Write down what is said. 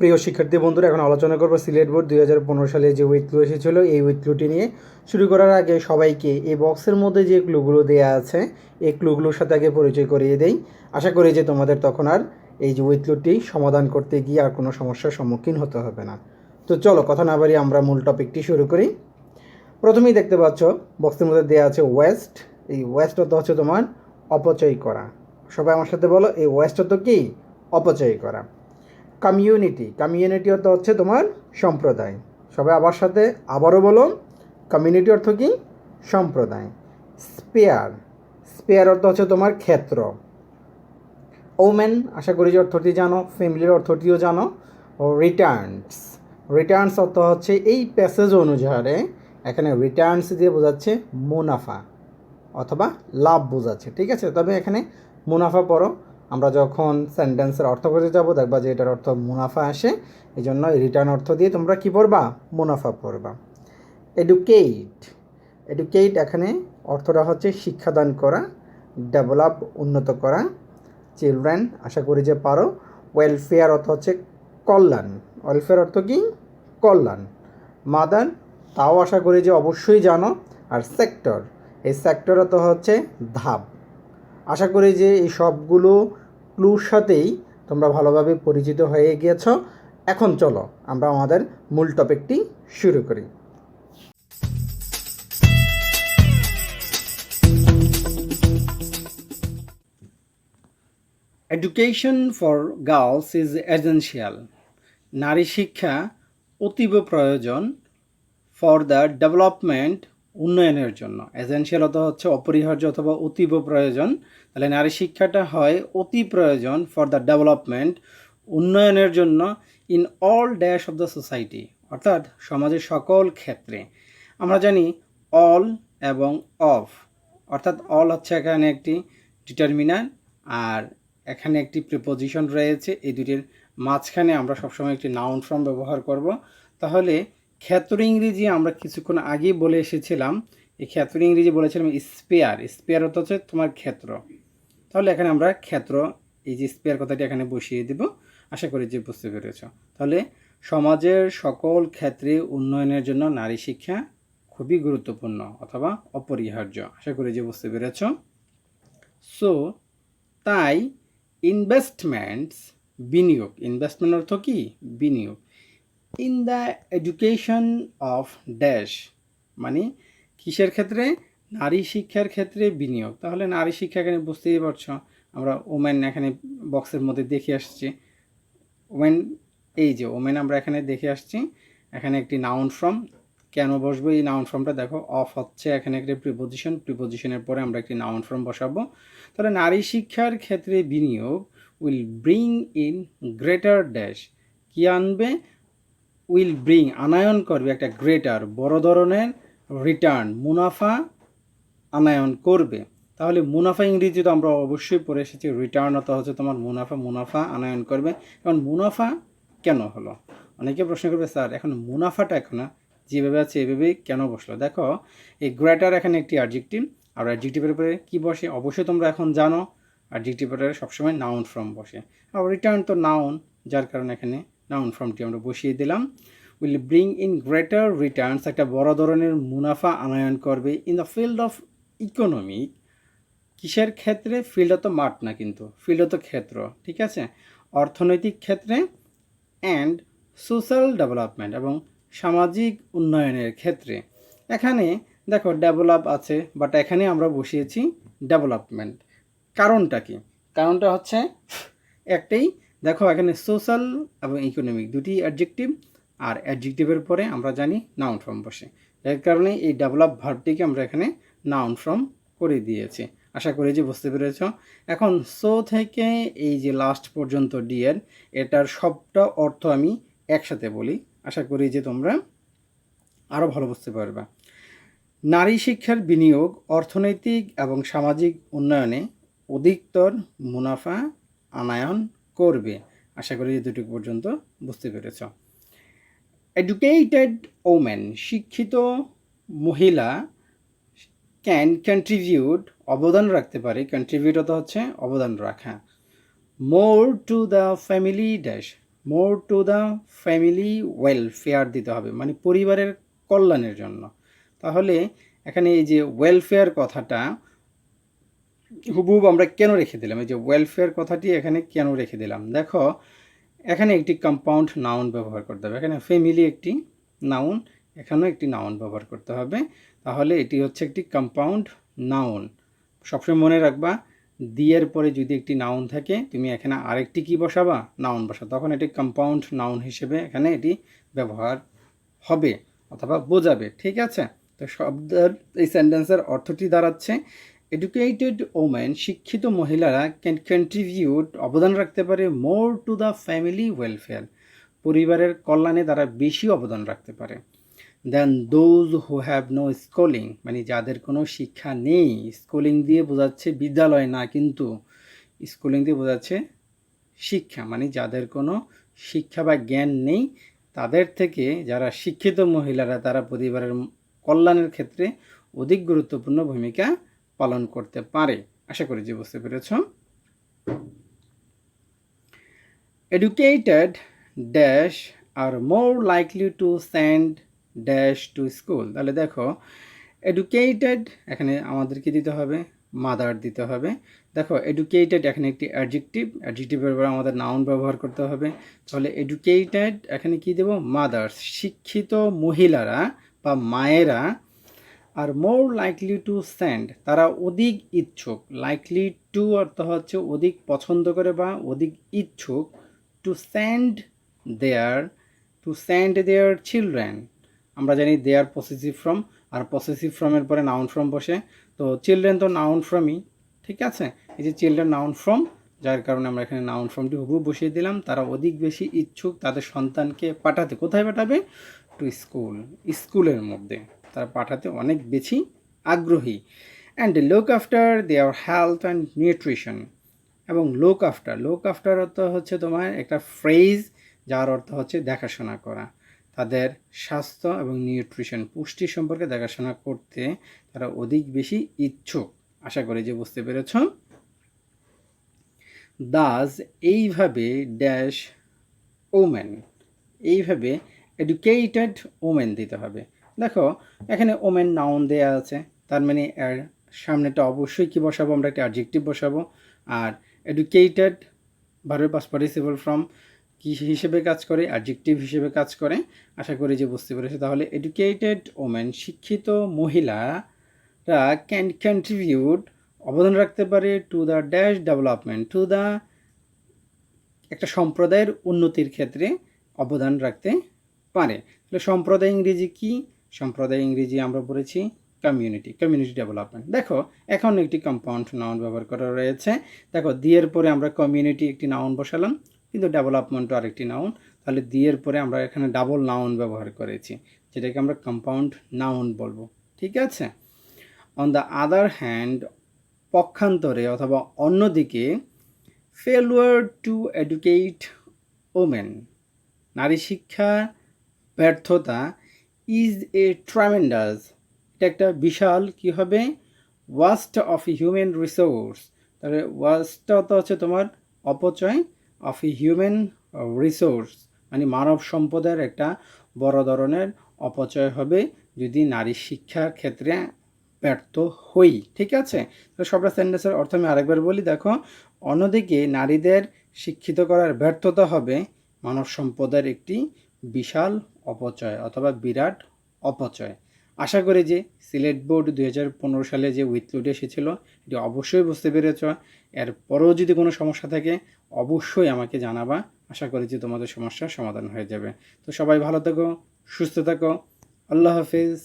প্রিয় শিক্ষার্থী বন্ধুরা, এখন আলোচনা করব সিলেট বোর্ড 2015 সালে যে উইথ ক্লু এসেছিলো এই উইথ ক্লুটি নিয়ে। শুরু করার আগে সবাইকে এই বক্সের মধ্যে যে ক্লুগুলো দেওয়া আছে এই ক্লুগুলোর সাথে আগে পরিচয় করিয়ে দেই। আশা করি যে তোমাদের তখন আর এই যে উইথ ক্লুটি সমাধান করতে গিয়ে আর কোনো সমস্যার সম্মুখীন হতে হবে না। তো চলো কথা না বাড়িয়ে আমরা মূল টপিকটি শুরু করি। প্রথমেই দেখতে পাচ্ছ বক্সের মধ্যে দেওয়া আছে ওয়েস্ট। এই ওয়েস্ট অর্থ হচ্ছে তোমার অপচয় করা। সবাই আমার সাথে বলো, এই ওয়েস্ট অর্থ কি? অপচয় করা। কমিউনিটি অর্থ হচ্ছে তোমার সম্প্রদায়। সবাই আবার সাথে আবারও বলো, কমিউনিটি অর্থ কি? সম্প্রদায়। স্পেয়ার অর্থ হচ্ছে তোমার ক্ষেত্র। ওমেন, আশা করি যে অর্থটি জানো, ফ্যামিলির অর্থটিও জানো। রিটার্নস অর্থ হচ্ছে এই প্যাসেজ অনুসারে এখানে রিটার্নস দিয়ে বোঝাচ্ছে মুনাফা অথবা লাভ বোঝাচ্ছে, ঠিক আছে। তবে এখানে মুনাফা পড়ো, আমরা যখন সেন্টেন্সের অর্থ করতে যাব দেখবা যে এটার অর্থ মুনাফা আসে, এই জন্য রিটার্ন অর্থ দিয়ে তোমরা কী পড়বা? মুনাফা পড়বা। এডুকেট এখানে অর্থটা হচ্ছে শিক্ষাদান করা, ডেভেলপ উন্নত করা। চিলড্রেন, আশা করি যে পারো। ওয়েলফেয়ার অর্থ হচ্ছে কল্যাণ। ওয়েলফেয়ার অর্থ কি? কল্যাণ। মাদার, তাও আশা করি যে অবশ্যই জানো। আর সেক্টর, এই সেক্টর অর্থ হচ্ছে ধাপ। আশা করি যে এই সবগুলো ক্লুর সাথেই তোমরা ভালোভাবে পরিচিত হয়ে গিয়েছ। এখন চলো আমরা আমাদের মূল টপিকটি শুরু করি। Education for girls is essential. নারী শিক্ষা অতীব প্রয়োজন। ফর দ্য ডেভেলপমেন্ট, উন্নয়নের জন্য। এসেনশিয়াল অর্থ হচ্ছে অপরিহার্য অথবা অতীব প্রয়োজন। তাহলে নারী শিক্ষাটা হয় অতি প্রয়োজন ফর দ্য ডেভেলপমেন্ট, উন্নয়নের জন্য। In all dash of the society, অর্থাৎ সমাজের সকল ক্ষেত্রে। আমরা জানি অল এবং অফ, অর্থাৎ অল হচ্ছে এখানে একটি ডিটারমিনার আর এখানে একটি প্রিপোজিশন রয়েছে। এই দুটির মাঝখানে আমরা সবসময় একটি নাউন ফর্ম ব্যবহার করব। তাহলে ক্ষেত্র ইংরেজি আমরা কিছুক্ষণ আগেই বলে এসেছিলাম। এই ক্ষেত্র ইংরেজি বলেছিলাম স্পেয়ার অর্থ হচ্ছে তোমার ক্ষেত্র। তাহলে এখানে আমরা ক্ষেত্র, এই যে স্পেয়ার কথাটি এখানে বসিয়ে দেব। আশা করি যে বুঝতে পেরেছ। তাহলে সমাজের সকল ক্ষেত্রে উন্নয়নের জন্য নারী শিক্ষা খুবই গুরুত্বপূর্ণ অথবা অপরিহার্য। আশা করি যে বুঝতে পেরেছ। সো তাই ইনভেস্টমেন্টস, বিনিয়োগ। ইনভেস্টমেন্ট অর্থ কি? বিনিয়োগ। In the education of dash, মানে কিসের ক্ষেত্রে? নারী শিক্ষার ক্ষেত্রে বিনিয়োগ। তাহলে নারী শিক্ষা এখানে বুঝতেই পারছ, আমরা ওমেন এখানে বক্সের মধ্যে দেখে আসছি। ওমেন, এই যে ওমেন আমরা এখানে দেখে আসছি। এখানে একটি নাউন ফর্ম। কেন বসবো এই নাউন ফর্মটা? দেখো, অফ হচ্ছে এখানে একটি প্রিপোজিশনের পরে আমরা একটি নাউন ফর্ম বসাবো। তাহলে নারী শিক্ষার ক্ষেত্রে বিনিয়োগ will bring in greater dash, কি আনবে? উইল ব্রিং, আনায়ন করবে, একটা গ্রেটার, বড় ধরনের, রিটার্ন, মুনাফা আনায়ন করবে। তাহলে মুনাফা ইংরেজি তো আমরা অবশ্যই পড়ে এসেছি। রিটার্ন অর্থ হচ্ছে তোমার মুনাফা আনায়ন করবে। এখন মুনাফা কেন হলো? অনেকে প্রশ্ন করবে, স্যার এখন মুনাফাটা এখন যেভাবে আছে এভাবেই কেন বসলো? দেখো, এই গ্রেটার এখানে একটি অ্যাডজেক্টিভ, আর অ্যাডজেক্টিভের উপরে কী বসে অবশ্যই তোমরা এখন জানো। অ্যাডজেক্টিভের সবসময় নাউন ফর্ম বসে। আর রিটার্ন তো নাউন, যার কারণে এখানে নাউন ফর্মটি আমরা বসিয়ে দিলাম। Will bring in greater Returns, একটা বড় ধরনের মুনাফা আনায়ন করবে। In the field of economic, কিসের ক্ষেত্রে? ফিল্ড তো মাঠ না, কিন্তু ফিল্ড তো ক্ষেত্র, ঠিক আছে। অর্থনৈতিক ক্ষেত্রে। অ্যান্ড সোশ্যাল ডেভেলপমেন্ট, এবং সামাজিক উন্নয়নের ক্ষেত্রে। এখানে দেখো ডেভেলপ আছে, বাট এখানে আমরা বসিয়েছি ডেভেলপমেন্ট। কারণটা কি? কারণটা হচ্ছে একটাই, দেখো এখানে সোশ্যাল এবং ইকোনমিক দুটি অ্যাডজেক্টিভ, আর অ্যাডজেক্টিভের পরে আমরা জানি নাউন ফর্ম বসে। এর কারণে এই ডেভেলপ ভার্বটিকে আমরা এখানে নাউন ফর্ম করে দিয়েছি। আশা করি যে বুঝতে পেরেছ। এখন সো থেকে এই যে লাস্ট পর্যন্ত ডিএর, এটার সবটা অর্থ আমি একসাথে বলি। আশা করি যে তোমরা আরও ভালো বুঝতে পারবে। নারী শিক্ষার বিনিয়োগ অর্থনৈতিক এবং সামাজিক উন্নয়নে অধিকতর মুনাফা আনায়ন করবে। আশা করি যে দুটুকু পর্যন্ত বুঝতে পেরেছ। এডুকেটেড ওমেন, শিক্ষিত মহিলা, ক্যান কন্ট্রিবিউট, অবদান রাখতে পারে। কন্ট্রিবিউট তো হচ্ছে অবদান রাখা। More to the family dash, more to the family welfare দিতে হবে, মানে পরিবারের কল্যাণের জন্য। তাহলে এখানে এই যে ওয়েলফেয়ার কথাটা হুবহুব আমরা কেন রেখে দিলাম, এই যে ওয়েলফেয়ার কথাটি এখানে কেন রেখে দিলাম, দেখো এখানে একটি কম্পাউন্ড নাউন ব্যবহার করতে হবে। এখানে ফ্যামিলি একটি নাউন, এখানেও একটি নাউন ব্যবহার করতে হবে। তাহলে এটি হচ্ছে একটি কম্পাউন্ড নাউন। সবসময় মনে রাখবা, দিয়ের পরে যদি একটি নাউন থাকে তুমি এখানে আরেকটি কি বসাবা, নাউন বসা, তখন এটি কম্পাউন্ড নাউন হিসেবে এখানে এটি ব্যবহার হবে অথবা বোঝাবে। ঠিক আছে, তো শব্দের এই সেন্টেন্সের অর্থটি দাঁড়াচ্ছে এডুকেটেড ওমেন, শিক্ষিত মহিলারা ক্যান কন্ট্রিবিউট, অবদান রাখতে পারে, more to the family welfare, পরিবারের কল্যাণে তারা বেশি অবদান রাখতে পারে, then those who have no schooling, মানে যাদের কোনো শিক্ষা নেই। স্কুলিং দিয়ে বোঝাচ্ছে বিদ্যালয় না, কিন্তু স্কুলিং দিয়ে বোঝাচ্ছে শিক্ষা, মানে যাদের কোনো শিক্ষা বা জ্ঞান নেই, তাদের থেকে যারা শিক্ষিত মহিলারা তারা পরিবারের কল্যাণের ক্ষেত্রে অধিক গুরুত্বপূর্ণ ভূমিকা পালন করতে পারে। আশা করি যে বুঝতে পেরেছ। Educated dash are more likely to send dash to school. তাহলে দেখো এডুকেটেড এখানে আমাদেরকে দিতে হবে, মাদার দিতে হবে। দেখো এডুকেটেড এখানে একটি অ্যাডজেক্টিভ, অ্যাডজেক্টিভের পর আমাদের নাউন ব্যবহার করতে হবে। তাহলে এডুকেটেড এখানে কি দেব, মাদার্স, শিক্ষিত মহিলারা বা মায়েরা, আর মোর লাইকলি টু সেন্ড, তারা অধিক ইচ্ছুক, লাইকলি টু অর্থ হচ্ছে অধিক পছন্দ করে বা অধিক ইচ্ছুক, to send there, to send their children. আমরা জানি দেয়ার পসেসিভ ফর্ম, আর পসেসিভ ফর্মের পরে নাউন ফর্ম বসে, তো চিলড্রেন তো নাউন ফর্মই। ঠিক আছে, এই যে চিলড্রেন নাউন ফর্ম, যার কারণে আমরা এখানে নাউন ফর্মটি হুবহু বসিয়ে দিলাম। তারা অধিক বেশি ইচ্ছুক তাদের সন্তানকে পাঠাতে, কোথায় পাঠাবে, টু স্কুল, স্কুলের মধ্যে তারা পাঠাতে অনেক বেশি আগ্রহী। And look after their health and nutrition, এবং লুক আফটার, লুক আফটার অর্থ হচ্ছে তোমার একটা ফ্রেজ, যার অর্থ হচ্ছে দেখাশোনা করা, তাদের স্বাস্থ্য এবং নিউট্রিশন, পুষ্টি সম্পর্কে দেখাশোনা করতে তারা অধিক বেশি ইচ্ছুক। আশা করি যে বুঝতে পেরেছ। দাস এইভাবে ড্যাশ ওমেন, এইভাবে এডুকেটেড ওমেন দিতে হবে। দেখো এখানে ওমেন নাউন দেয়া আছে, তার মানে এর সামনেটা অবশ্যই কি বসাবো, আমরা একটা অ্যাডজেক্টিভ বসাবো। আর এডুকেটেড ভার্বের পাস্ট পার্টিসিপল ফর্ম কি হিসেবে কাজ করে, অ্যাডজেক্টিভ হিসেবে কাজ করে। আশা করি যে বুঝতে পেরেছে। তাহলে এডুকেটেড ওমেন, শিক্ষিত মহিলারা ক্যান কন্ট্রিবিউট, অবদান রাখতে পারে, to the dash development, to the, একটা সম্প্রদায়ের উন্নতির ক্ষেত্রে অবদান রাখতে পারে। তাহলে সম্প্রদায় ইংরেজি কি, সম্প্রদায় ইংরেজি আমরা পড়েছি কমিউনিটি, কমিউনিটি ডেভেলপমেন্ট। দেখো এখন একটি কম্পাউন্ড নাউন ব্যবহার করা রয়েছে। দেখো দিয়ের পরে আমরা কমিউনিটি একটি নাউন বসালাম, কিন্তু ডেভেলপমেন্টও আরেকটি নাউন। তাহলে দিয়ের পরে আমরা এখানে ডাবল নাউন ব্যবহার করেছি, যেটাকে আমরা কম্পাউন্ড নাউন বলবো। ঠিক আছে। অন দ্য আদার হ্যান্ড, পক্ষান্তরে অথবা অন্যদিকে, ফেলুয়ার টু এডুকেট ওমেন, নারী শিক্ষা ব্যর্থতা, ইজ এ ট্রামেন্ডাস, এটা একটা বিশাল কি হবে, ওয়াস্ট অফ হিউম্যান রিসোর্স। তাহলে ওয়াস্টটা হচ্ছে তোমার অপচয়, অফ হিউম্যান রিসোর্স মানে মানব সম্পদের একটা বড় ধরনের অপচয় হবে যদি নারী শিক্ষার ক্ষেত্রে ব্যর্থ হই। ঠিক আছে, তো সবটা সেন্টেন্সের অর্থ আমি আরেকবার বলি। দেখো অন্যদিকে নারীদের শিক্ষিত করার ব্যর্থতা হবে মানব সম্পদের একটি বিশাল অপচয় অথবা বিরাট অপচয়। আশা করি যে সিলেট বোর্ড 2015 সালে যে উইথলোড এসেছিল এটি অবশ্যই বুঝতে পেরেছ। এরপরেও যদি কোনো সমস্যা থাকে অবশ্যই আমাকে জানাবা। আশা করি যে তোমাদের সমস্যার সমাধান হয়ে যাবে। তো সবাই ভালো থাকো, সুস্থ থাকো, আল্লাহ হাফিজ।